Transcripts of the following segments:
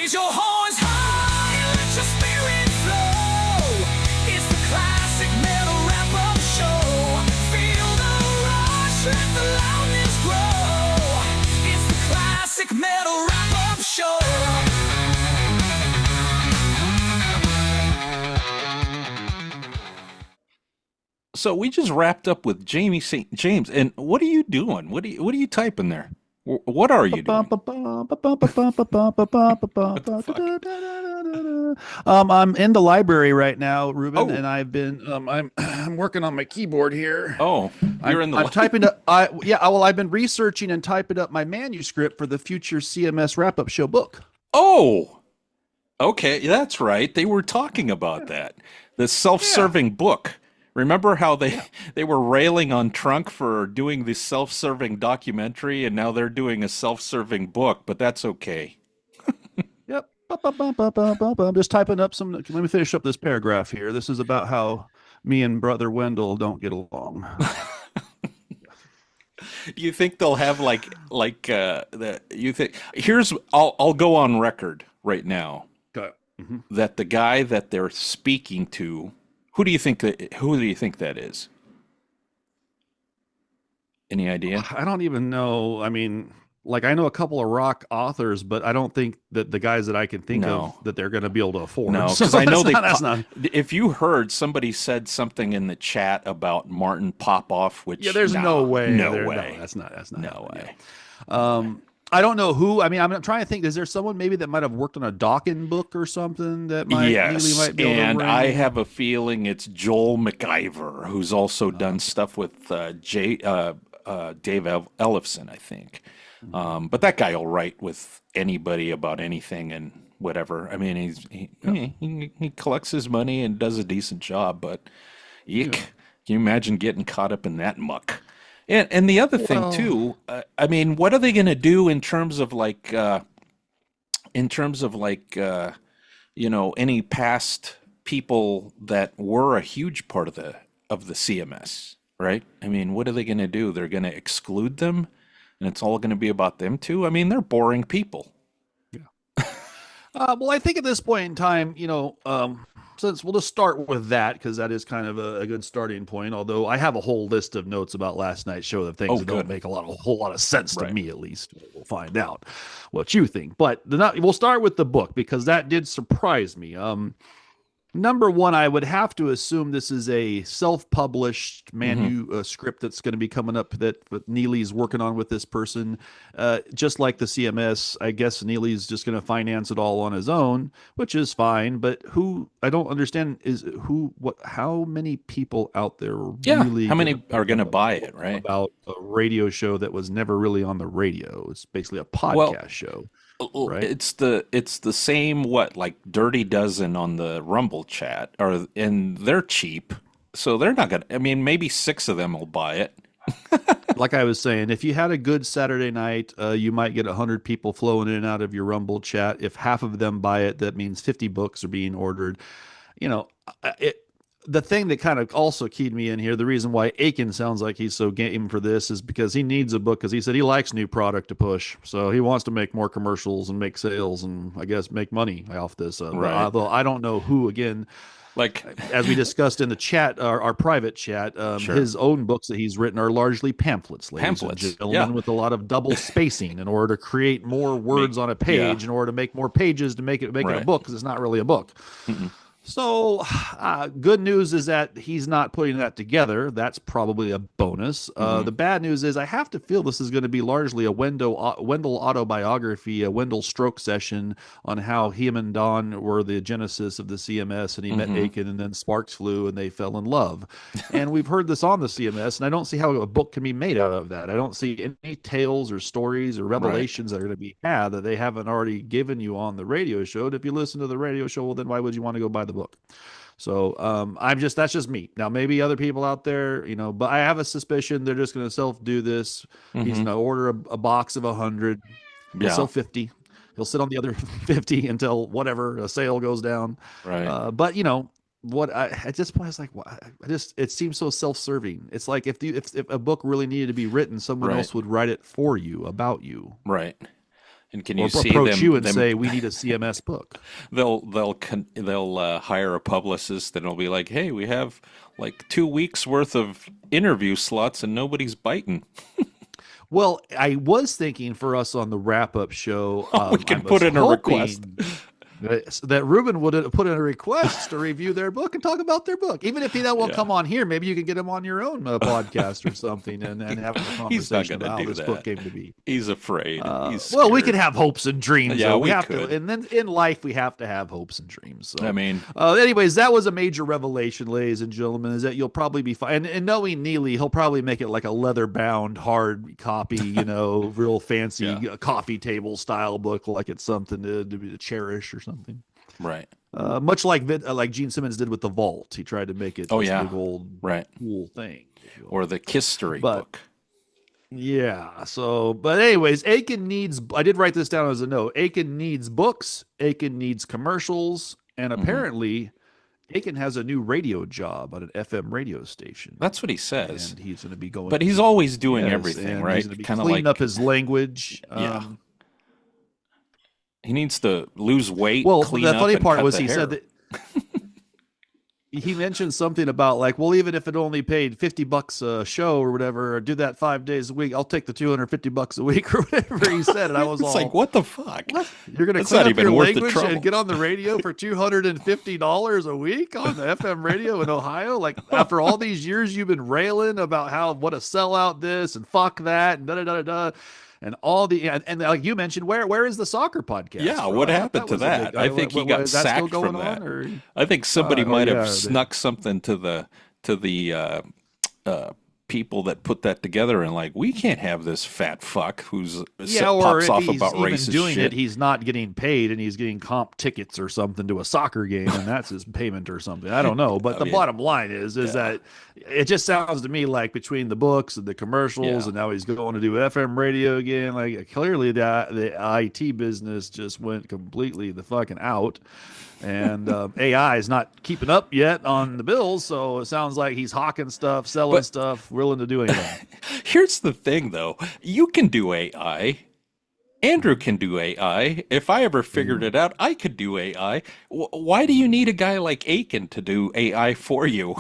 Raise your horns high and let your spirit flow. It's the classic metal wrap-up show. Feel the rush, let the loudness grow. It's the classic metal wrap-up show. So we just wrapped up with Jamie St. James, and what are you doing? What are you typing there? What are you doing? I'm in the library right now, Ruben, Oh. and I've been I'm working on my keyboard here. Oh, you're in the I'm typing up. I've been researching and typing up my manuscript for the future CMS Wrap Up Show book. Oh, okay, that's right. They were talking about that. The self-serving book. Remember how they were railing on Trunk for doing the self-serving documentary, and now they're doing a self-serving book, but that's okay. Yep. I'm just typing up some. Let me finish up this paragraph here. This is about how me and brother Wendell don't get along. Do you think they'll have you think I'll go on record right now Okay. that the guy that they're speaking to, who do you think that is? Any idea? I don't even know. I mean, like I know a couple of rock authors, but I don't think that the guys that I can think No. of that they're going to be able to afford. No, So because I know that's not. if you heard somebody said something in the chat about Martin Popoff, which Yeah, there's no way. no No, way, that's not. no happening. way. I don't know who. I mean, I'm trying to think. Is there someone maybe that might have worked on a Dawkins book or something that Neely Yes, might be able to and bring? I have a feeling it's Joel McIver, who's also done stuff with Dave Ellefson, I think. But that guy will write with anybody about anything and whatever. I mean, he collects his money and does a decent job, but yuck. Can you imagine getting caught up in that muck? And the other thing too, I mean, what are they going to do in terms of any past people that were a huge part of the CMS, right? I mean, what are they going to do? They're going to exclude them, and it's all going to be about them too. I mean, they're boring people. Well, I think at this point in time, since we'll just start with that because that is kind of a good starting point. Although I have a whole list of notes about last night's show of things that good. don't make a whole lot of sense to Right. me, at least. We'll find out what you think. But we'll start with the book because that did surprise me. Number one, I would have to assume this is a self-published manuscript that's going to be coming up that Neely's working on with this person. Just like the CMS, I guess Neely's just going to finance it all on his own, which is fine. But I don't understand how many people out there really How many are going to buy it, right? about a radio show that was never really on the radio? It's basically a podcast show. Right. It's the same like Dirty Dozen on the Rumble chat, and they're cheap, so they're not gonna. I mean, maybe 6 of them will buy it. Like I was saying, if you had a good Saturday night, you might get 100 people flowing in and out of your Rumble chat. If half of them buy it, that means 50 books are being ordered. The thing that kind of also keyed me in here, the reason why Aiken sounds like he's so game for this is because he needs a book because he said he likes new product to push. So he wants to make more commercials and make sales and I guess make money off this. Right. Although I don't know who, again, Like, as we discussed in the chat, our private chat, Sure. his own books that he's written are largely pamphlets, ladies Pamphlets, and gentlemen, yeah. with a lot of double spacing in order to create more words on a page, in order to make more pages to make it a Right. book because it's not really a book. So, good news is that he's not putting that together. That's probably a bonus. The bad news is I have to feel this is going to be largely a Wendell autobiography, a Wendell stroke session on how him and Don were the genesis of the CMS, and he met Aiken, and then sparks flew, and they fell in love. And we've heard this on the CMS, and I don't see how a book can be made out of that. I don't see any tales or stories or revelations that are going to be had that they haven't already given you on the radio show. And if you listen to the radio show, well, then why would you want to go buy the book? So that's just me. Now, maybe other people out there, but I have a suspicion they're just going to self-do this. He's going to order a box of 100. He'll sell 50. He'll sit on the other 50 until whatever, a sale goes down. right. But at this point, it's like, it seems so self-serving. It's like if a book really needed to be written, someone Right. else would write it for you, about you. Right. And can or you see approach them? you and them say, "We need a CMS book." they'll hire a publicist and it'll be like, hey, we have like 2 weeks worth of interview slots and nobody's biting. Well, I was thinking for us on the wrap up show, We I can was put in a request. hoping that Ruben would put in a request to review their book and talk about their book. Even if he won't Yeah. come on here, maybe you can get him on your own podcast or something and have a He's not conversation going about to how do this book that. came to be. He's afraid. He's Well, we scared. can have hopes and dreams. Yeah, though. we have could. to, and then in life we have to have hopes and dreams. So, I mean, anyways, that was a major revelation, ladies and gentlemen. Is that you'll probably be fine. And knowing Neely, he'll probably make it like a leather-bound, hard copy, real fancy Yeah. coffee table style book, like it's something to cherish or something. right. Much like Gene Simmons did with The Vault. He tried to make it this big old Right. cool thing. Or the History But- book. Yeah. So, but anyways, Aiken needs, I did write this down as a note. Aiken needs books. Aiken needs commercials. And apparently Aiken has a new radio job on an FM radio station. That's what he says. And he's going to be going. But he's always doing Yes, everything, and right? He's going to be Kind of cleaning like up his language. Yeah. He needs to lose weight. Well, clean the up, funny and part cut was the he hair. said that he mentioned something about like, well, even if it only paid $50 a show or whatever, or do that 5 days a week, I'll take the $250 a week or whatever he said. And I was it's all like, what the fuck? You're going to That's clean not up even your worth the language trouble. and get on the radio for $250 a week on the FM radio in Ohio? Like after all these years you've been railing about what a sellout this and fuck that and da da da da. And all the and like you mentioned, where is the soccer podcast? Yeah, bro? what I thought happened to was a that? big- I think he got is that still sacked going from that. on, or? I think somebody might have yeah, snuck something to the people that put that together and like, we can't have this fat fuck who's Or pops if off he's about even racist doing shit. it, he's not getting paid and he's getting comp tickets or something to a soccer game, and that's his payment or something. I don't know, but the bottom line is that it just sounds to me like between the books and the commercials, and now he's going to do FM radio again. Like clearly the IT business just went completely the fucking out. And AI is not keeping up yet on the bills, so it sounds like he's hawking stuff, selling stuff, willing to do anything. Here's the thing, though. You can do AI. Andrew can do AI. If I ever figured it out, I could do AI. Why do you need a guy like Aiken to do AI for you?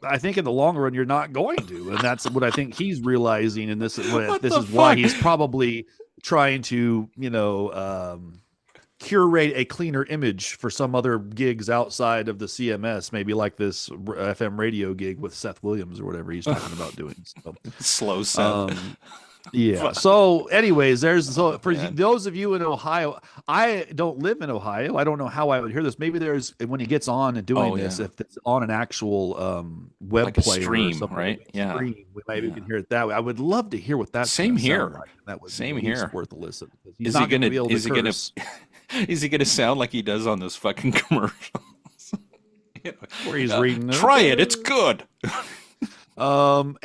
I think in the long run you're not going to, and that's what I think he's realizing. And this is What this the is why fuck? he's probably trying to, curate a cleaner image for some other gigs outside of the CMS, maybe like this FM radio gig with Seth Williams or whatever he's talking about doing. So, Slow sound. yeah. So, anyways, for those of you in Ohio, I don't live in Ohio. I don't know how I would hear this. Maybe there's when he gets on and doing this, if it's on an actual web Like a player stream, or something, right? Yeah. Stream, maybe we can hear it that way. I would love to hear what that's Same gonna sound here. like. That would Same be at least here. worth a listen. Is he gonna? Is he gonna sound like he does on those fucking commercials? where he's reading? Try it. It's good. And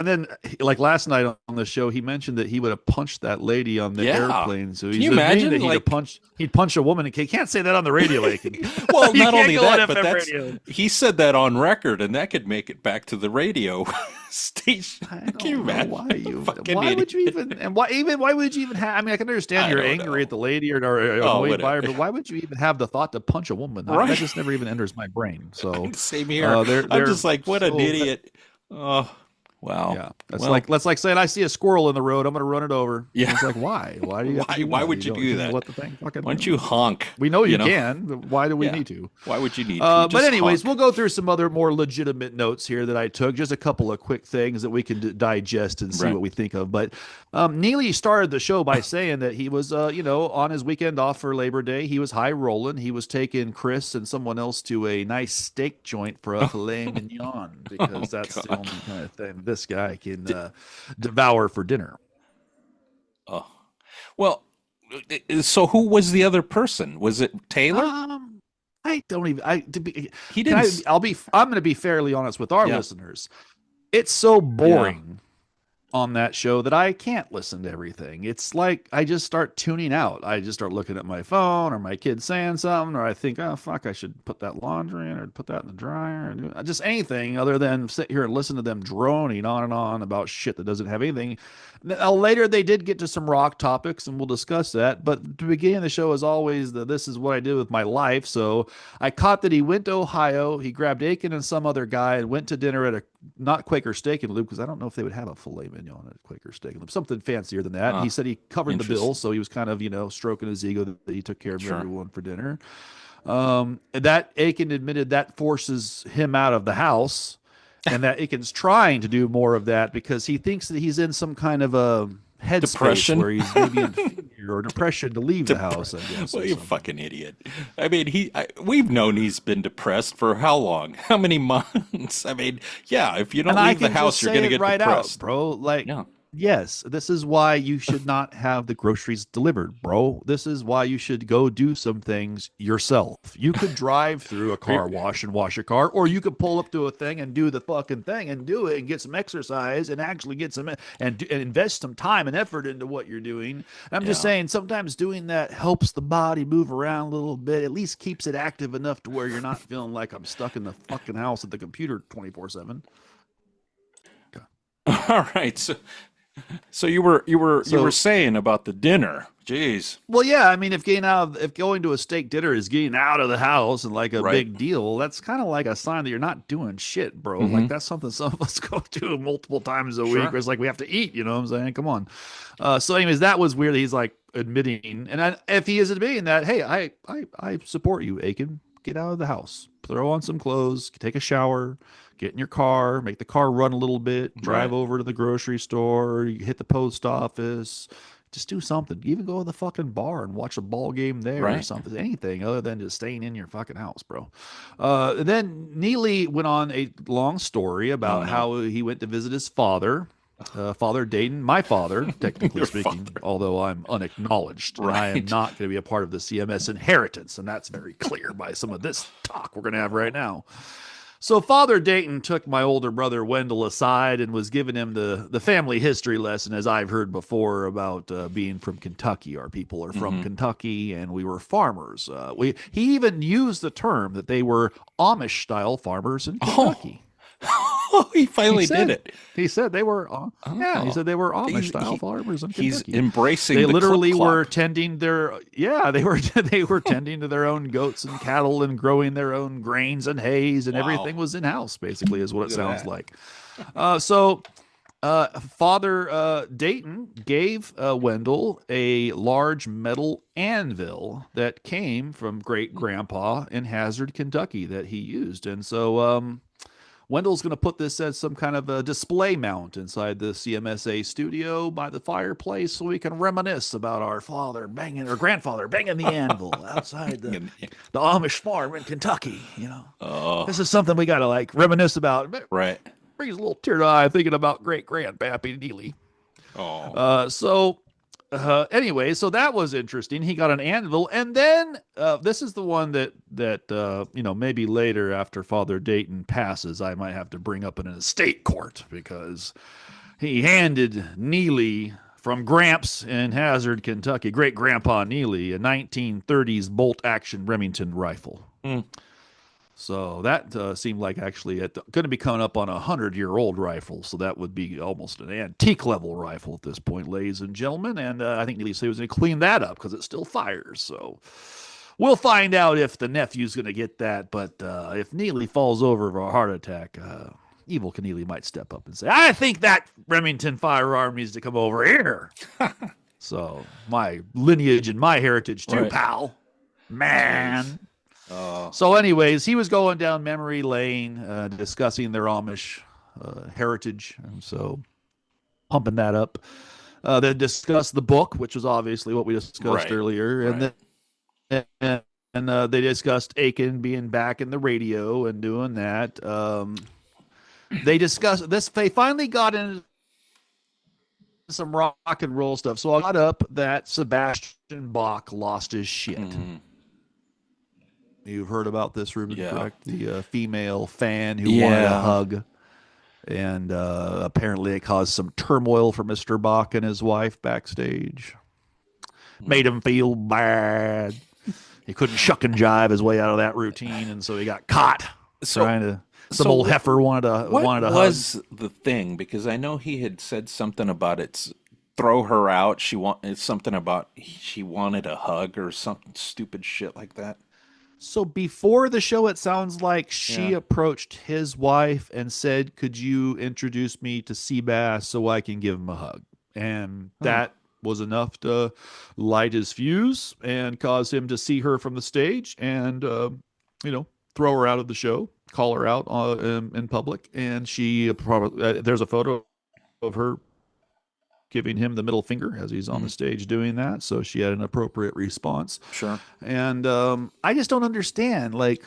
then like last night on the show, he mentioned that he would have punched that lady on the airplane. So Can he's you imagine, that he'd punch a woman. He can't say that on the radio. Aiken. Well, You not can't only go on that, but FM that's radio. he said that on record, and that could make it back to the radio station. Can you imagine? Why would you even? And why would you even have? I mean, I can understand I you're don't angry know. at the lady or annoyed by her, whatever. but why would you even have the thought to punch a woman? Right. That just never even enters my brain. So Same here. they're I'm just like, what an so- idiot. Oh, wow. Yeah, that's Well, that's like saying I see a squirrel in the road, I'm going to run it over. Yeah. It's like why? Why do you? have to do Why that? would you don't- do that? Let the thing fucking. why don't you honk? We know you know? can. But why do we Yeah. need to? Why would you need to? But Just anyways, honk. we'll go through some other more legitimate notes here that I took. Just a couple of quick things that we can digest and see Right. what we think of. But Neely started the show by saying that he was, on his weekend off for Labor Day. He was high rolling. He was taking Chris and someone else to a nice steak joint for a filet mignon because that's the only kind of thing this guy can devour for dinner. Oh, well. So who was the other person? Was it Taylor? I don't even. He didn't. I'm going to be fairly honest with our Yeah. listeners. It's so boring on that show that I can't listen to everything. It's like I just start tuning out. I just start looking at my phone or my kid saying something, or I think, oh, fuck, I should put that laundry in or put that in the dryer, or just anything other than sit here and listen to them droning on and on about shit that doesn't have anything. Now, later, they did get to some rock topics, and we'll discuss that. But the beginning of the show is always this is what I did with my life. So I caught that he went to Ohio. He grabbed Aiken and some other guy and went to dinner at a not Quaker Steak and Loop, because I don't know if they would have a filet mignon at Quaker Steak and Loop, something fancier than that. He said he covered the bill, so he was kind of, stroking his ego that he took care of everyone for dinner. And that Aiken admitted that forces him out of the house, and that Aiken's trying to do more of that because he thinks that he's in some kind of a headspace where he's maybe in fear or depression to leave the house, I guess. Well, you fucking idiot. I mean, we've known he's been depressed for how long? How many months? I mean, yeah, if you don't leave the house, you're going to get depressed. Out, bro. Like, yes, this is why you should not have the groceries delivered, bro. This is why you should go do some things yourself. You could drive through a car wash and wash a car, or you could pull up to a thing and do the fucking thing and do it and get some exercise and actually get some and invest some time and effort into what you're doing. I'm just saying, sometimes doing that helps the body move around a little bit. At least keeps it active enough to where you're not feeling like I'm stuck in the fucking house at the computer 24/7. Okay. All right, so you were saying about the dinner. Jeez. Well, yeah, I mean, if going to a steak dinner is getting out of the house and like a big deal, that's kind of like a sign that you're not doing shit, bro. Like that's something some of us go do multiple times a week. Where it's like we have to eat. You know what I'm saying? Come on. So, anyways, that was weird. He's like admitting, and if he is admitting that, hey, I support you, Aiken. Get out of the house, throw on some clothes, take a shower, get in your car, make the car run a little bit, drive over to the grocery store, hit the post office, just do something. Even go to the fucking bar and watch a ball game there or something. Anything other than just staying in your fucking house, bro. Then Neely went on a long story about how he went to visit his father. Father Dayton, my father, technically speaking, although I'm unacknowledged. And I am not going to be a part of the CMS inheritance, and that's very clear by some of this talk we're going to have right now. So Father Dayton took my older brother Wendell aside and was giving him the family history lesson, as I've heard before, about being from Kentucky. Our people are from Kentucky, and we were farmers. He even used the term that they were Amish-style farmers in Kentucky. Oh, he finally did it. He said they were, he said they were Amish-style farmers in Kentucky. He's embracing. They literally were tending they were tending to their own goats and cattle and growing their own grains and hays, and everything was in house. Basically, is what it sounds like. So Father Dayton gave Wendell a large metal anvil that came from great grandpa in Hazard, Kentucky, that he used, and so. Wendell's going to put this as some kind of a display mount inside the CMSA studio by the fireplace so we can reminisce about our grandfather banging the anvil outside the Amish farm in Kentucky. This is something we got to like reminisce about. Right. Brings a little tear to the eye thinking about great-grandpappy Neely. Anyway, so that was interesting. He got an anvil, and then this is the one that maybe later after Father Dayton passes, I might have to bring up in an estate court, because he handed Neely from Gramps in Hazard, Kentucky, great grandpa Neely, a 1930s bolt-action Remington rifle. So that seemed like actually going to be coming up on a 100-year-old rifle. So that would be almost an antique level rifle at this point, ladies and gentlemen. And I think Neely said he was going to clean that up because it still fires. So we'll find out if the nephew's going to get that. But if Neely falls over of a heart attack, Evil Keneally might step up and say, I think that Remington firearm needs to come over here. So my lineage and my heritage too, pal. Man. So anyways, he was going down memory lane, discussing their Amish heritage, and so pumping that up. They discussed the book, which was obviously what we discussed earlier, and then they discussed Aiken being back in the radio and doing that. They discussed this. They finally got into some rock and roll stuff. So I got up that Sebastian Bach lost his shit. You've heard about this, Ruben, correct? The female fan who wanted a hug. And apparently, it caused some turmoil for Mr. Bach and his wife backstage. Made him feel bad. He couldn't shuck and jive his way out of that routine, and so he got caught So, trying to. Some so old heifer what wanted a hug. was the thing? Because I know he had said something about throw her out. It's something about she wanted a hug or something stupid shit like that. So before the show, it sounds like she Yeah. approached his wife and said, "Could you introduce me to Seabass so I can give him a hug?" And Huh. that was enough to light his fuse and cause him to see her from the stage and, you know, throw her out of the show, call her out in public. And she probably, there's a photo of her giving him the middle finger as he's on the Mhm. stage doing that. So she had an appropriate response. Sure. And I just don't understand. Like,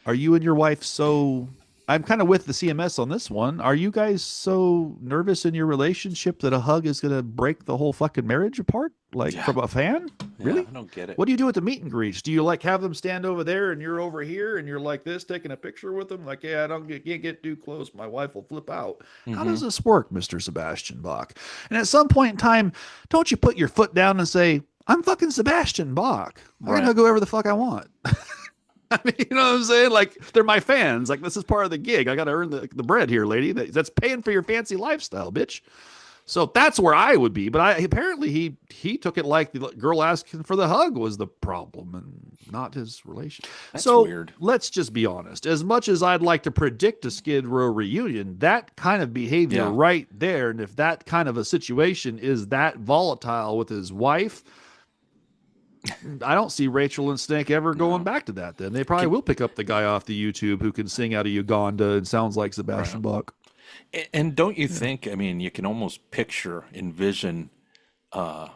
are you and your wife so? I'm kind of with the CMS on this one. Are you guys so nervous in your relationship that a hug is going to break the whole fucking marriage apart? Like, Yeah. from a fan? Yeah, Really? I don't get it. What do you do at the meet and greets? Do you like have them stand over there and you're over here and you're like this taking a picture with them? Like, yeah, can't get too close. My wife will flip out. How Hmm. does this work, Mr. Sebastian Bach? And at some point in time, don't you put your foot down and say, I'm fucking Sebastian Bach. I can Right. hug whoever the fuck I want. I mean, you know what I'm saying? Like, they're my fans. Like, this is part of the gig. I got to earn the bread here, lady. That's paying for your fancy lifestyle, bitch. So that's where I would be. But apparently he took it like the girl asking for the hug was the problem and not his relation. That's So weird. let's just be honest. As much as I'd like to predict a Skid Row reunion, that kind of behavior Yeah. right there, and if that kind of a situation is that volatile with his wife, I don't see Rachel and Snake ever going No. back to that. Then they probably Can, will pick up the guy off the YouTube who can sing out of Uganda and sounds like Sebastian right. Bach. And don't you Yeah. think, I mean, you can almost envision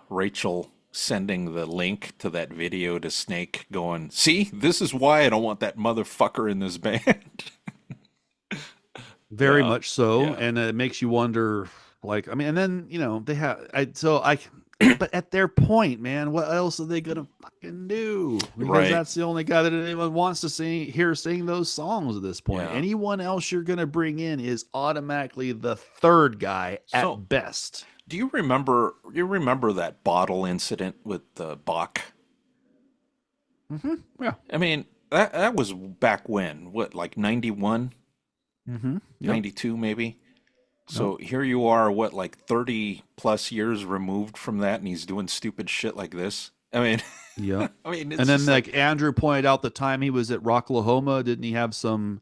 Rachel sending the link to that video to Snake going, see, this is why I don't want that motherfucker in this band. Very Yeah. much so, Yeah. and it makes you wonder. Like, I mean, and then they have. But at their point, man, what else are they gonna fucking do? Because Right. that's the only guy that anyone wants to sing those songs at this point. Yeah. Anyone else you're gonna bring in is automatically the third guy So, at best. do you remember that bottle incident with Bach? Yeah. I mean, that was back when, what, like 91, Yep. 92 maybe? Yep. So here you are, what, like 30 plus years removed from that, and he's doing stupid shit like this. I mean, Yep. I mean, And it's then, just like, like Andrew pointed out, the time he was at Rocklahoma, didn't he have some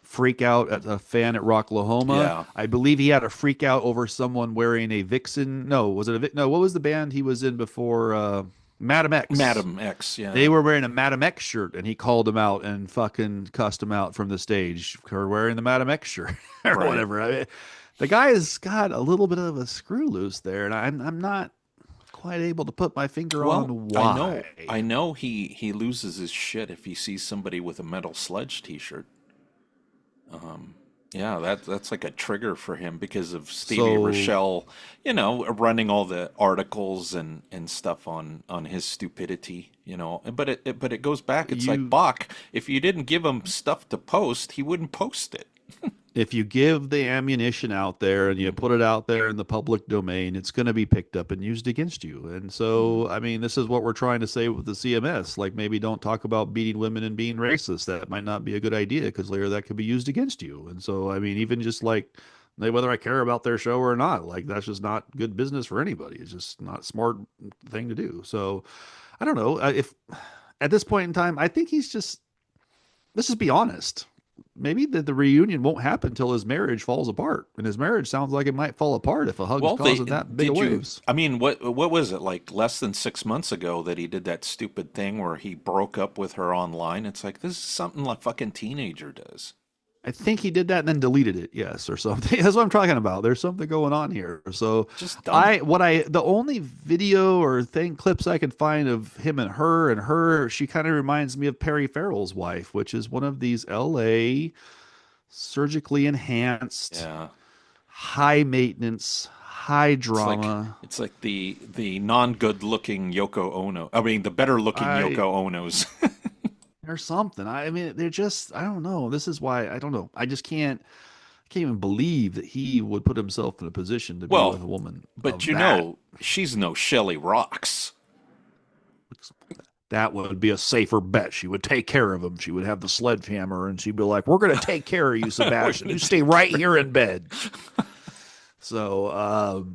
freak out at a fan at Rocklahoma? yeah, I believe he had a freak out over someone wearing a Vixen. No, was it a No? What was the band he was in before? Madam X. Madam X, They yeah, were wearing a Madam X shirt, and he called them out and fucking cussed them out from the stage for wearing the Madam X shirt or right. whatever. I mean, the guy has got a little bit of a screw loose there, and I'm not quite able to put my finger Well, on I know, why. I know he loses his shit if he sees somebody with a Metal Sledge T-shirt. Yeah, that's like a trigger for him because of Stevie So Rochelle, running all the articles and stuff on his stupidity, But it goes back. It's like you Bach. If you didn't give him stuff to post, he wouldn't post it. if you give the ammunition out there and you put it out there in the public domain, it's going to be picked up and used against you. And Mm, so, I mean, this is what we're trying to say with the CMS. Like, maybe don't talk about beating women and being racist. That might not be a good idea because later that could be used against you. And so, I mean, even just like whether I care about their show or not, like that's just not good business for anybody. It's just not a smart thing to do. So, I don't know if at this point in time, I think he's just let's just be honest. Maybe the reunion won't happen until his marriage falls apart, and his marriage sounds like it might fall apart if a hug's Well, they causing that big of did you? waves. I mean, what was it like less than 6 months ago that he did that stupid thing where he broke up with her online? It's like this is something like fucking teenager does. I think he did that and then deleted it, yes, or something. That's what I'm talking about. There's something going on here. So Just dumb. the only video or clips I can find of him and her, she kind of reminds me of Perry Farrell's wife, which is one of these LA surgically enhanced, Yeah. high maintenance, high It's like drama. it's like the non-good looking Yoko Ono. I mean, the better looking I Yoko Onos. or something. I mean, they're just, I don't know. This is why I don't know. I just can't. I can't even believe that he would put himself in a position to be with a Well, woman but of you that. know, she's no Shelley Rocks. That would be a safer bet. She would take care of him. She would have the sledgehammer, and she'd be like, "We're going to take care of you, Sebastian. You stay right here in bed." So,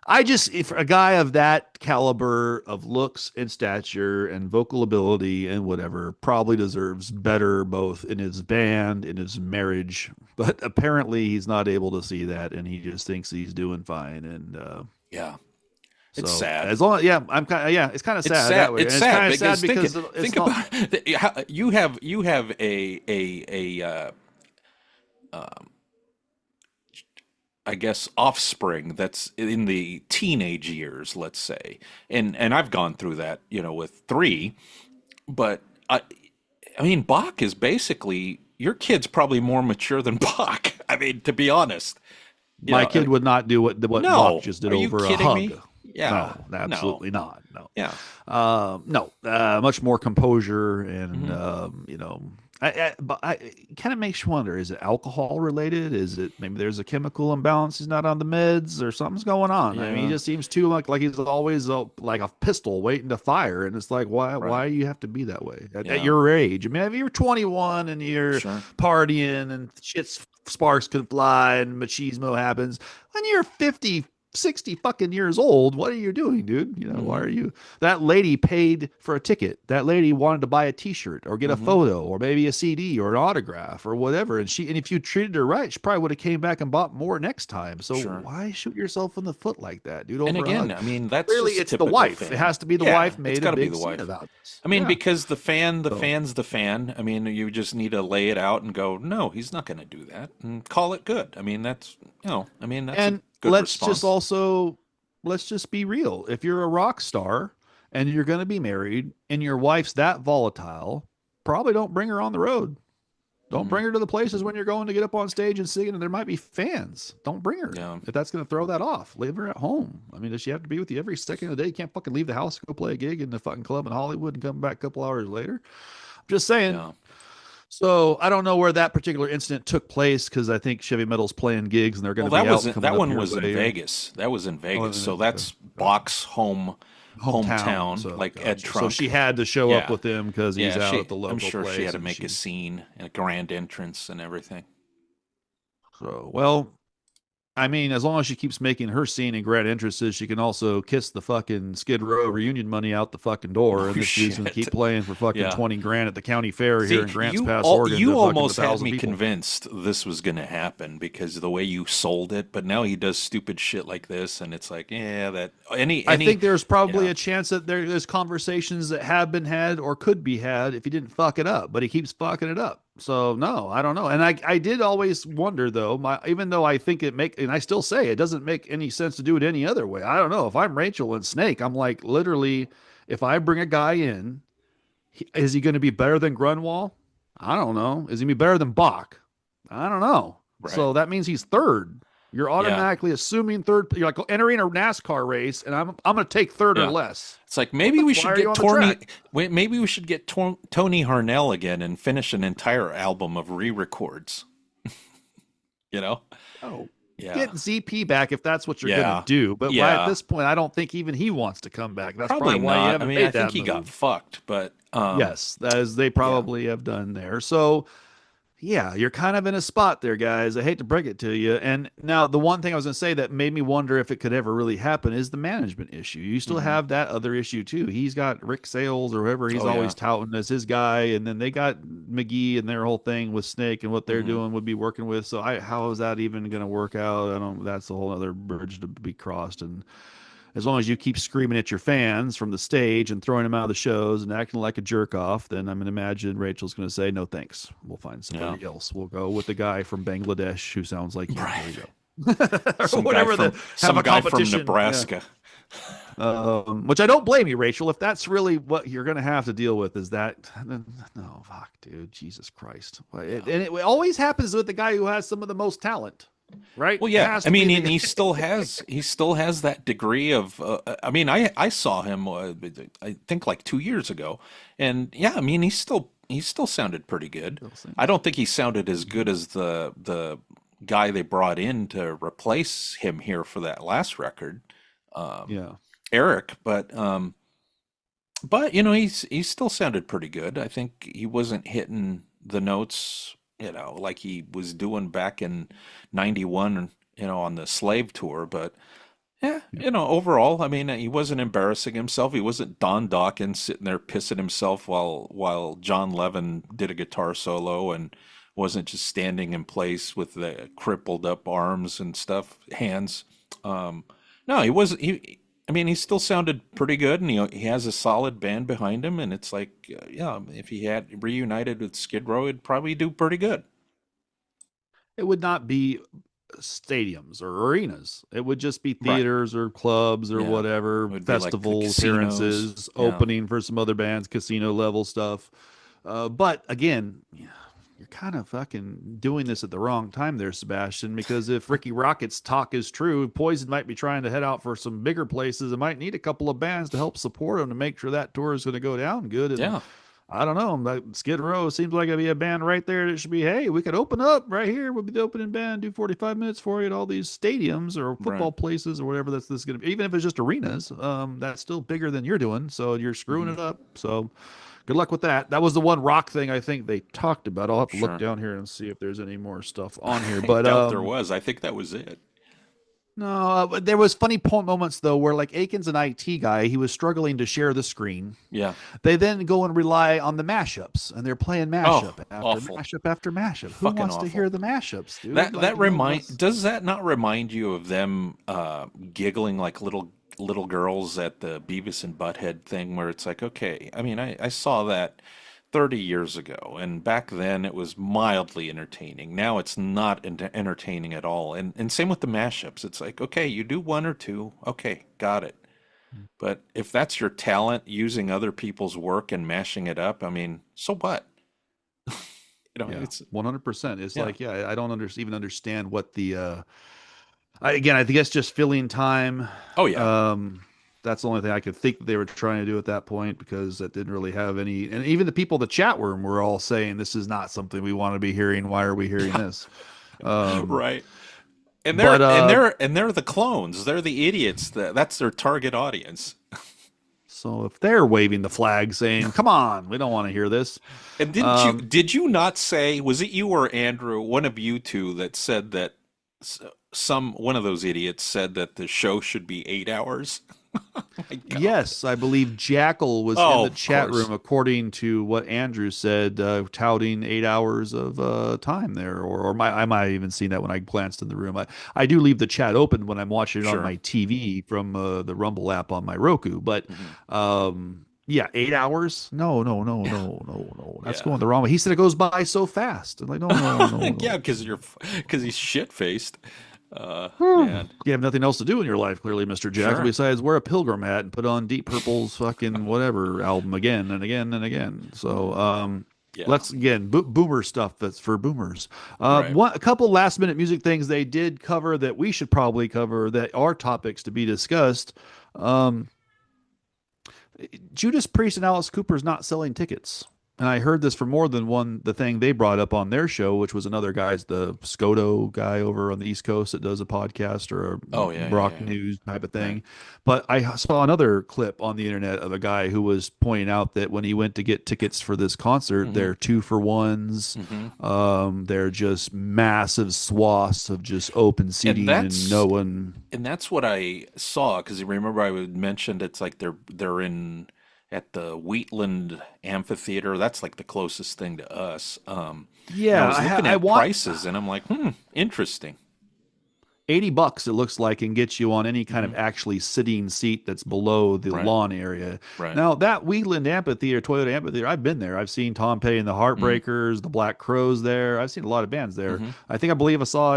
I just, if a guy of that caliber of looks and stature and vocal ability and whatever, probably deserves better both in his band, in his marriage. But apparently, he's not able to see that, and he just thinks he's doing fine. And Yeah. so, It's sad. as long, yeah, I'm kind of, yeah, it's kind of It's sad sad. that way. It's And sad kind of because sad because it's think not. about you have a I guess offspring that's in the teenage years, let's say, and I've gone through that, with three, but I mean Bach is basically your kid's probably more mature than Bach. I mean, to be honest, My I kid mean, would not do what Bach no, just did are you over a kidding hug. me? Yeah, No, no, absolutely not. No, yeah. no, much more composure, and Hmm. but it kind of makes you wonder: is it alcohol related? Is it maybe there's a chemical imbalance? He's not on the meds, or something's going on. I mean, he Yeah, just seems too like he's always like a pistol waiting to fire, and it's like right. why you have to be that way at Yeah, your age? I mean, if you're 21 and you're sure. partying and sparks can fly and machismo happens, when you're 50, 60 fucking years old, what are you doing, dude? Why Hmm. are you? That lady paid for a ticket. That lady wanted to buy a t-shirt or get a Hmm. photo or maybe a CD or an autograph or whatever. And if you treated her right, she probably would have came back and bought more next time. So Sure. why shoot yourself in the foot like that, dude, And over a again, hug? I mean, that's Clearly just it's the typical wife. It fan. has to be the Yeah, wife it's made a got to be big the scene wife. about this. I mean, Yeah. because the So fan's the fan. I mean, you just need to lay it out and go, no, he's not going to do that, and call it good. I mean, I mean, that's a and good response. let's just be real. If you're a rock star and you're going to be married and your wife's that volatile, probably don't bring her on the road. Don't Hmm. bring her to the places when you're going to get up on stage and sing, and there might be fans. Don't bring her Yeah, if that's going to throw that off. Leave her at home. I mean, does she have to be with you every second of the day? You can't fucking leave the house, go play a gig in the fucking club in Hollywood, and come back a couple hours later. I'm just saying. yeah. So I don't know where that particular incident took place because I think Chevy Metal's playing gigs and they're going Well, to be out coming that up one here was in later. Vegas. That was in Oh, Vegas. So okay. that's Bach's Hometown. hometown, So like Ed gotcha. So she Trunk. had to show up Yeah, with him because he's yeah. out at the I'm local sure she had place, to and make a she. scene and a grand entrance and everything. So well, I mean, as long as she keeps making her scene in grand entrances, she can also kiss the fucking Skid Row reunion money out the fucking door, No and this dude's gonna shit. keep playing for fucking Yeah. 20 grand at the county fair here See, in Grants Pass, Oregon, you to fucking almost had 1,000 me people. convinced this was going to happen because of the way you sold it, but now he does stupid shit like this and it's like, yeah, that I think there's probably yeah. a chance that there's conversations that have been had or could be had if he didn't fuck it up, but he keeps fucking it up. So no, I don't know. And I did always wonder though, even though I think and I still say it doesn't make any sense to do it any other way. I don't know. If I'm Rachel and Snake, I'm like literally, if I bring a guy in, is he going to be better than Grunwald? I don't know. Is he going to be better than Bach? I don't know. Right. So that means he's third. You're Yeah. automatically assuming third. You're like entering a NASCAR race, and I'm going to take third or Yeah. less. It's like What maybe the? we Why should are you get on the track? Maybe we should get Tony Harnell again and finish an entire album of re-records, you know? Oh, Yeah. get ZP back if that's what you're going Yeah. to do. But at Yeah. this point, I don't think even he wants to come back. That's Probably probably why you not. I haven't mean, I made think that he got move. fucked, but Yes, as they yeah. probably have done there. So yeah, you're kind of in a spot there, guys. I hate to break it to you. And now the one thing I was going to say that made me wonder if it could ever really happen is the management issue. You still Hmm. have that other issue too. He's got Rick Sales or whoever he's Oh yeah. always touting as his guy, and then they got McGee and their whole thing with Snake and what they're Hmm. doing would be working with. So how is that even going to work out? I don't. That's a whole other bridge to be crossed. And as long as you keep screaming at your fans from the stage and throwing them out of the shows and acting like a jerk off, then I'm going to imagine Rachel's going to say, no, thanks. We'll find somebody Yeah. else. We'll go with the guy from Bangladesh who sounds like you. There you Right. go. Or whatever. Have Some a guy from competition. Nebraska. Yeah. Which I don't blame you, Rachel. If that's really what you're going to have to deal with, is that no, fuck, dude, Jesus Christ. And it always happens with the guy who has some of the most talent. Right. Well, It yeah. has I to be mean, and the- he still has that degree of. I mean, I saw him. I think like 2 years ago, and yeah, I mean, he still sounded pretty good. I don't think he sounded as good as the guy they brought in to replace him here for that last record, Yeah. Eric. But you know, he still sounded pretty good. I think he wasn't hitting the notes, you know, like he was doing back in '91, you know, on the Slave tour. But yeah, you know, overall, I mean, he wasn't embarrassing himself. He wasn't Don Dawkins sitting there pissing himself while John Levin did a guitar solo and wasn't just standing in place with the crippled up arms and stuff, hands. Um, no, he wasn't. I mean, he still sounded pretty good, and he has a solid band behind him. And it's like, yeah, if he had reunited with Skid Row, it'd probably do pretty good. It would not be stadiums or arenas. It would just be Right. theaters or clubs or Yeah. It whatever, would be like the festival casinos. appearances, Yeah. opening for some other bands, casino level stuff. But again, yeah, you're kind of fucking doing this at the wrong time there, Sebastian, because if Ricky Rocket's talk is true, Poison might be trying to head out for some bigger places and might need a couple of bands to help support them to make sure that tour is going to go down good. And Yeah. I don't know. Like Skid Row seems like it'd be a band right there that should be, hey, we could open up right here. We'll be the opening band, do 45 minutes for you at all these stadiums or football Right. places or whatever this is going to be. Even if it's just arenas, that's still bigger than you're doing. So you're screwing Hmm. it up. So good luck with that. That was the one rock thing I think they talked about. I'll have to look Sure. down here and see if there's any more stuff on here. I But doubt there was. I think that was it. no, but there was funny point moments though where like Aiken's an IT guy. He was struggling to share the screen. Yeah. They then go and rely on the mashups, and they're playing Oh, mashup after awful. mashup after mashup. Who Fucking wants to awful. hear the mashups, dude? That Like, that you know, remind does that not remind you of them giggling like little girls at the Beavis and Butthead thing where it's like, okay, I mean, I saw that 30 years ago, and back then it was mildly entertaining. Now it's not entertaining at all. And same with the mashups. It's like, okay, you do one or two, okay, got it. But if that's your talent, using other people's work and mashing it up, I mean, so what? You know, yeah, it's 100%. It's yeah. like, yeah, I don't even understand what the again, I think it's just filling time. Oh yeah. That's the only thing I could think that they were trying to do at that point because that didn't really have any. And even the people in the chat room were all saying this is not something we want to be hearing. Why are we hearing this? Right. And But they're the clones. They're the idiots. That's their target audience. so if they're waving the flag saying, "Come on, we don't want to hear this," And did you not say, was it you or Andrew, one of you two, that said that one of those idiots said that the show should be 8 hours? My God. yes, I believe Jackal was Oh, in the of chat course. room, according to what Andrew said, touting 8 hours of time there, I might have even seen that when I glanced in the room. I do leave the chat open when I'm watching it on Sure. my TV from the Rumble app on my Roku, but Mhm. yeah, 8 hours? No, no, no, no, no, no. That's Yeah. going the wrong way. He said it goes by so fast. I'm like, no, no, no, no. Yeah, because he's shit faced. Hmm. Man, You have nothing else to do in your life, clearly, Mr. Jackal, sure. besides wear a pilgrim hat and put on Deep Purple's fucking whatever album again and again and again. So, Yeah. let's again boomer stuff that's for boomers. Right. A couple last minute music things they did cover that we should probably cover that are topics to be discussed. Um, Judas Priest and Alice Cooper's not selling tickets. And I heard this for more than one, the thing they brought up on their show, which was another guy's, the Scoto guy over on the East Coast that does a podcast or a Oh yeah, rock yeah, yeah. news type of Right. thing. But I saw another clip on the internet of a guy who was pointing out that when he went to get tickets for this concert, Mhm. they're 2-for-1s. Mhm. They're just massive swaths of just open seating and no one. And that's what I saw, because you remember I would mentioned it's like they're in at the Wheatland Amphitheater. That's like the closest thing to us. And I Yeah, was looking I at want prices, and I'm like, interesting. $80 it looks like and gets you on any kind of actually sitting seat that's below the Right. lawn area. Right. Now that Wheatland Amphitheater, Toyota Amphitheater, I've been there. I've seen Tom Petty and the Heartbreakers, the Black Crows there. I've seen a lot of bands there. I believe I saw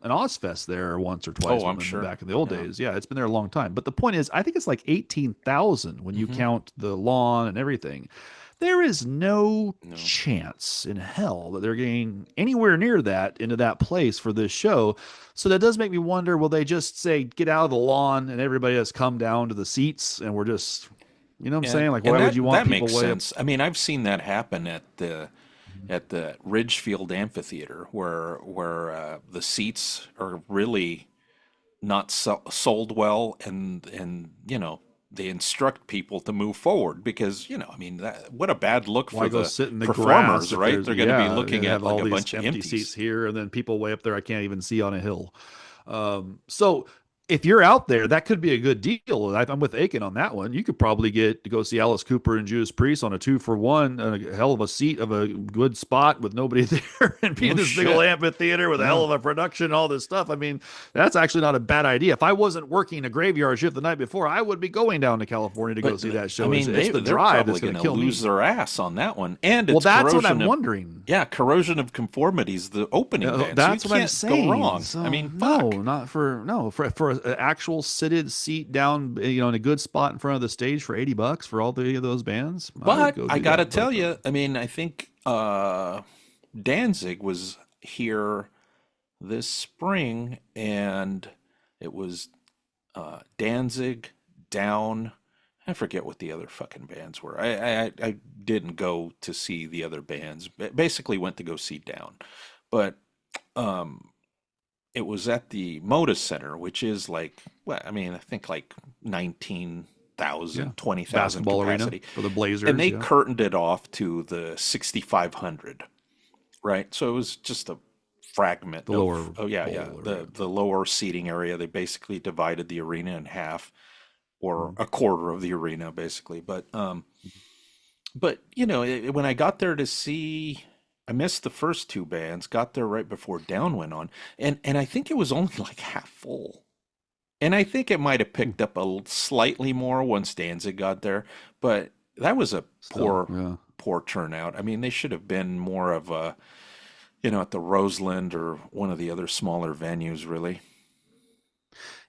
an Ozfest there once or twice Oh, I'm when- sure. back in the old Yeah. days. Yeah, it's been there a long time. But the point is, I think it's like 18,000 when you Mhm. count the lawn and everything. There is no No. chance in hell that they're getting anywhere near that into that place for this show. So that does make me wonder, will they just say, get out of the lawn and everybody has come down to the seats and we're just, you know what I'm saying? Like, why would you want that people makes way up? sense. I mean, I've seen that happen at the at the Ridgefield Amphitheater, where the seats are really not sold well, and they instruct people to move forward because I mean what a bad look Why for go the sit in the performers, grass if right? They're going to be looking and at have like all a these bunch of empty empties. seats here, and then people way up there I can't even see on a hill. So if you're out there, that could be a good deal. I'm with Aiken on that one. You could probably get to go see Alice Cooper and Judas Priest on a 2-for-1, a hell of a seat of a good spot with nobody there, and be in this big old amphitheater with a hell of a production, all this stuff. I mean, that's actually not a bad idea. If I wasn't working a graveyard shift the night before, I would be going down to California to go see that show. I mean, it's the they're drive probably that's going to to kill me. lose their ass on that one, and Well, it's that's what corrosion I'm of, wondering. Yeah, corrosion of conformities, the opening band. That's so what you I'm can't saying. go wrong. So, I mean, fuck. For an actual seated seat down, in a good spot in front of the stage for $80 for all three of those bands. But I gotta tell you, I mean, I think Danzig was here this spring, and it was Danzig, Down. I forget what the other fucking bands were. I didn't go to see the other bands. Basically, went to go see Down, but it was at the Moda Center, which is like, well, I mean, I think like 19,000, 20,000 basketball capacity arena for the Blazers, and they curtained it off to the 6,500, right? So it was just a fragment. The lower seating area. They basically divided the arena in half, or a quarter of the arena, basically. But when I got there to see, I missed the first two bands. Got there right before Down went on, and I think it was only like half full. And I think it might have picked up slightly more once Danzig got there, but that was a poor turnout. I mean, they should have been more of a, at the Roseland or one of the other smaller venues, really.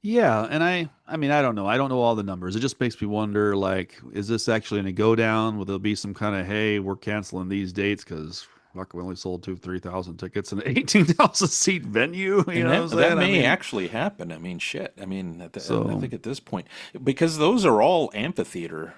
Yeah, and I mean, I don't know. I don't know all the numbers. It just makes me wonder, like, is this actually going to go down? Will there be some kind of, hey, we're canceling these dates because fuck, we only sold 2,000-3,000 tickets in an 18,000 seat venue. That may actually happen. I mean, shit. I mean, I think at this point, because those are all amphitheater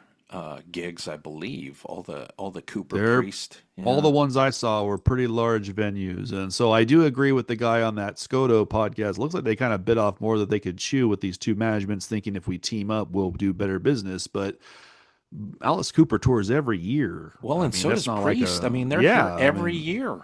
gigs, I believe. All the Cooper Priest. All the ones I saw were pretty large venues, and so I do agree with the guy on that Scoto podcast. Looks like they kind of bit off more that they could chew with these two managements, thinking if we team up, we'll do better business, but. Alice Cooper tours every year. Well, and so does Priest. I mean, they're here every year.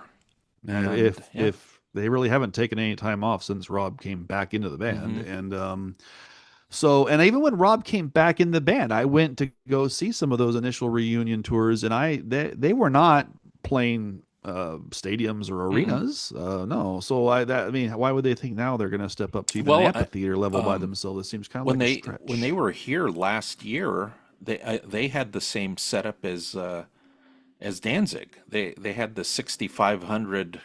And if they really haven't taken any time off since Rob came back into the band, and and even when Rob came back in the band, I went to go see some of those initial reunion tours, and they were not playing stadiums or arenas. No, so I mean, why would they think now they're going to step up to even amphitheater level by themselves? It seems kind of like a stretch. When they were here last year. They had the same setup as Danzig. They had the 6,500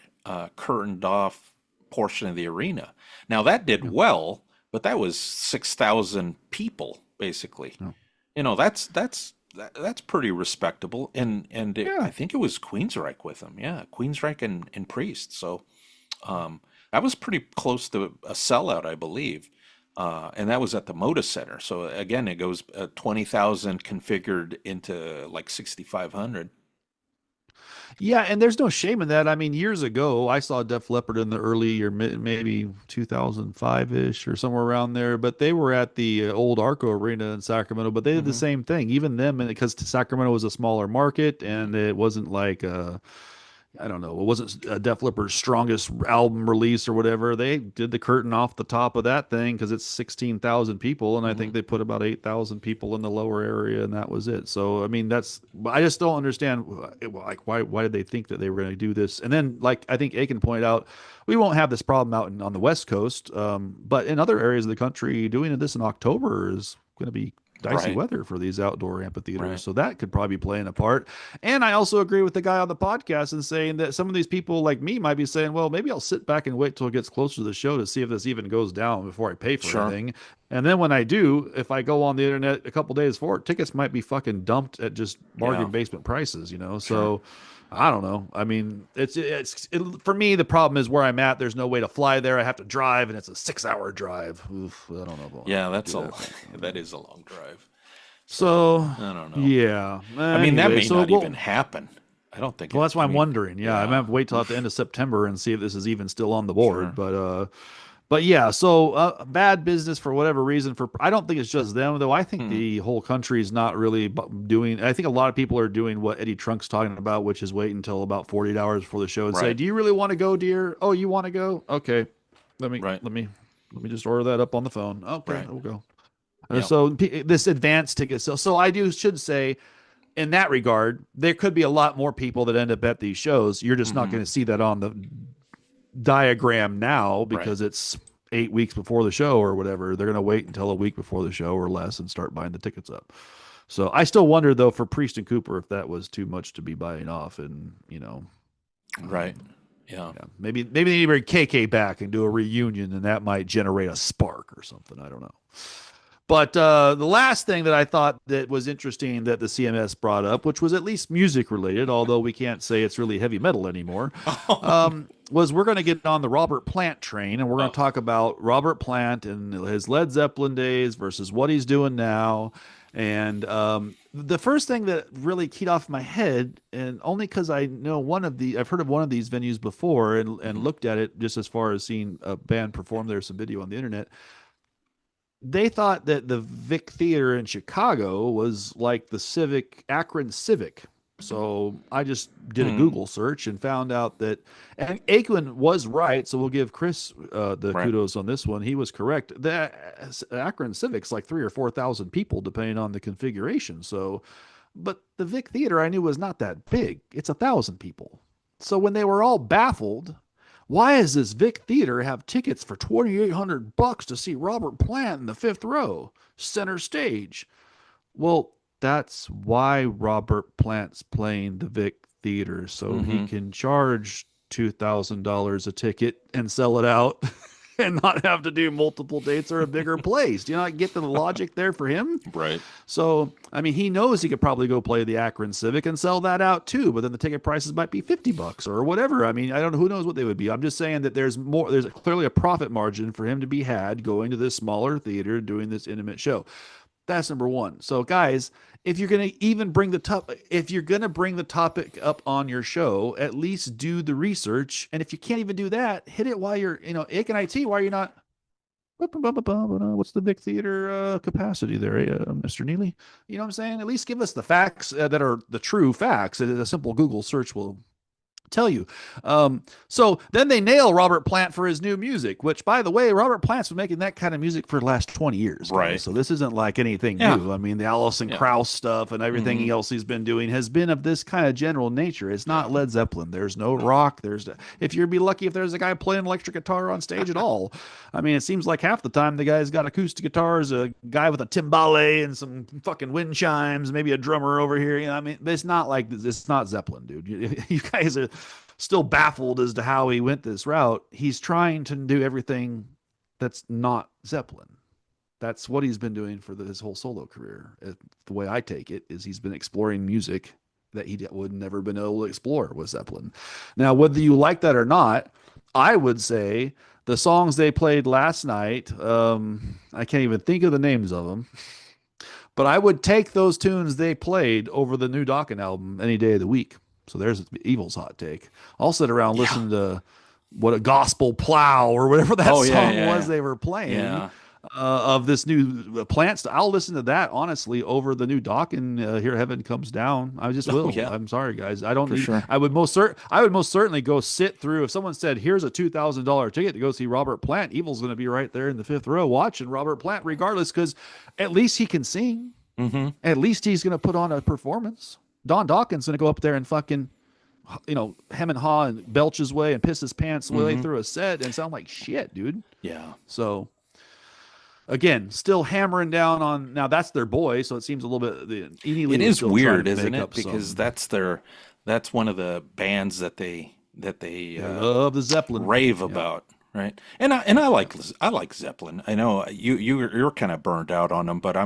curtained off portion of the arena. Now that did well, but that was 6,000 people basically. Oh. That's pretty respectable. And I think it was Queensryche with them. Yeah, Queensryche and Priest. So that was pretty close to a sellout, I believe. And that was at the Moda Center. So again, it goes 20,000 configured into like 6,500. Yeah, and there's no shame in that. I mean, years ago, I saw Def Leppard in the early or maybe 2005-ish or somewhere around there, but they were at the old Arco Arena in Sacramento, but they did the same thing. Even them, because Sacramento was a smaller market, and it wasn't like I don't know. It wasn't Def Leppard's strongest album release or whatever. They did the curtain off the top of that thing because it's 16,000 people, and I think they put about 8,000 people in the lower area, and that was it. So I mean, I just don't understand, like, why did they think that they were going to do this? And then, like I think Aiken pointed out, we won't have this problem out on the West Coast, but in other areas of the country, doing this in October is going to be dicey weather for these outdoor amphitheaters. So that could probably be playing a part. And I also agree with the guy on the podcast and saying that some of these people like me might be saying, well, maybe I'll sit back and wait till it gets closer to the show to see if this even goes down before I pay for anything. And then when I do, if I go on the internet a couple days before, tickets might be fucking dumped at just bargain basement prices, So I don't know. I mean, for me, the problem is where I'm at. There's no way to fly there. I have to drive, and it's a 6-hour drive. Oof, I don't know. That is a long drive. So I don't know. Yeah. I mean, that may not even happen. I don't think. Well, that's why I'm wondering. Yeah, I might have to wait till at Oof. the end of September and see if this is even still on the board. Sure. But yeah, so bad business for whatever reason. For I don't think it's just them though. I think the whole country is not really doing. I think a lot of people are doing what Eddie Trunk's talking about, which is wait until about 48 hours before the show and say, Right. "Do you really want to go, dear? Oh, you want to go? Okay, let me Right. let me just order that up on the phone. Okay, Right. we'll go." Yep. So this advanced ticket sale. So I do should say in that regard, there could be a lot more people that end up at these shows. You're just not going to see that on the diagram now because Right. it's 8 weeks before the show or whatever. They're going to wait until a week before the show or less and start buying the tickets up. So I still wonder though for Priest and Cooper if that was too much to be buying off, and Right. Yeah. yeah, maybe they need to bring KK back and do a reunion, and that might generate a spark or something. I don't know. But the last thing that I thought that was interesting that the CMS brought up, which was at least music related, although we can't say it's really heavy metal anymore, was we're going to get on the Robert Plant train, and we're going to talk about Robert Plant and his Led Zeppelin days versus what he's doing now. And the first thing that really keyed off my head, and only because I know I've heard of one of these venues before and looked at it just as far as seeing a band perform there, some video on the internet. They thought that the Vic Theater in Chicago was like the Akron Civic. So I just did a Google search and found out that, and Aikman was right. So we'll give Chris the kudos on this one. He was correct. The Akron Civic's like 3,000 or 4,000 people, depending on the configuration. So, but the Vic Theater I knew was not that big. It's 1,000 people. So when they were all baffled, why does this Vic Theater have tickets for $2,800 to see Robert Plant in the fifth row, center stage? Well, that's why Robert Plant's playing the Vic Theater, so he can charge $2,000 a ticket and sell it out and not have to do multiple dates or a bigger place. Do you not get the logic there for him? Right. So, I mean, he knows he could probably go play the Akron Civic and sell that out too, but then the ticket prices might be $50 or whatever. I mean, I don't know, who knows what they would be. I'm just saying that there's clearly a profit margin for him to be had going to this smaller theater doing this intimate show. That's number one. So guys, if you're going to bring the topic up on your show, at least do the research. And if you can't even do that, hit it while you're, Ick and IT, while you're not, what's the Vic Theater capacity there, Mr. Neely? You know what I'm saying? At least give us the facts that are the true facts. A simple Google search will tell you. So then they nail Robert Plant for his new music, which, by the way, Robert Plant's been making that kind of music for the last 20 years. Guys. Right. So this isn't like anything new. I mean, the Allison Krauss stuff and everything else he's been doing has been of this kind of general nature. It's not Led Zeppelin. There's no rock. If you'd be lucky if there's a guy playing electric guitar on stage at all. I mean, it seems like half the time the guy's got acoustic guitars, a guy with a timbale and some fucking wind chimes, maybe a drummer over here. I mean, it's not like it's not Zeppelin, dude. You guys are still baffled as to how he went this route. He's trying to do everything that's not Zeppelin. That's what he's been doing for his whole solo career. The way I take it is he's been exploring music that he would never been able to explore with Zeppelin. Now, whether you like that or not, I would say the songs they played last night, I can't even think of the names of them, but I would take those tunes they played over the new Dokken album any day of the week. So there's Evil's hot take. I'll sit around listening to what a gospel plow or whatever that song was they were playing of this new Plant. I'll listen to that honestly over the new Dokken Here Heaven Comes Down. I just will. I'm sorry, guys. I don't. I would most certainly go sit through. If someone said, "Here's a $2,000 ticket to go see Robert Plant," Evil's going to be right there in the fifth row watching Robert Plant, regardless, because at least he can sing. At least he's going to put on a performance. Don Dawkins going to go up there and fucking, hem and haw and belch his way and piss his pants way through a set and sound like shit, dude. Yeah. So, again, still hammering down on, now that's their boy, so it seems a little bit, it is weird, isn't it? Because that's one of the bands that they love the Zeppelin, rave about, right? And I like Zeppelin. I know you're kind of burned out on them, but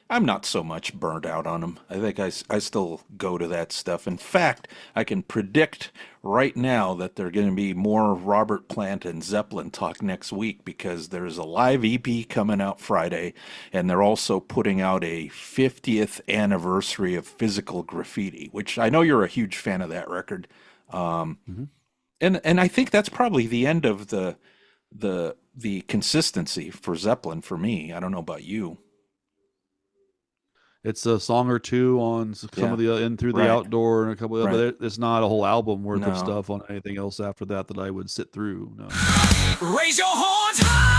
I'm not so much burnt out on them. I think I still go to that stuff. In fact, I can predict right now that there are going to be more Robert Plant and Zeppelin talk next week because there's a live EP coming out Friday, and they're also putting out a 50th anniversary of Physical Graffiti, which I know you're a huge fan of that record. Mhm. And I think that's probably the end of the consistency for Zeppelin for me. I don't know about you. It's a song or two on some Yeah, of the In Through the right, Outdoor and a couple of, right. but it's not a whole album worth of No. stuff on anything else after that that I would sit through. No. Raise your horns high.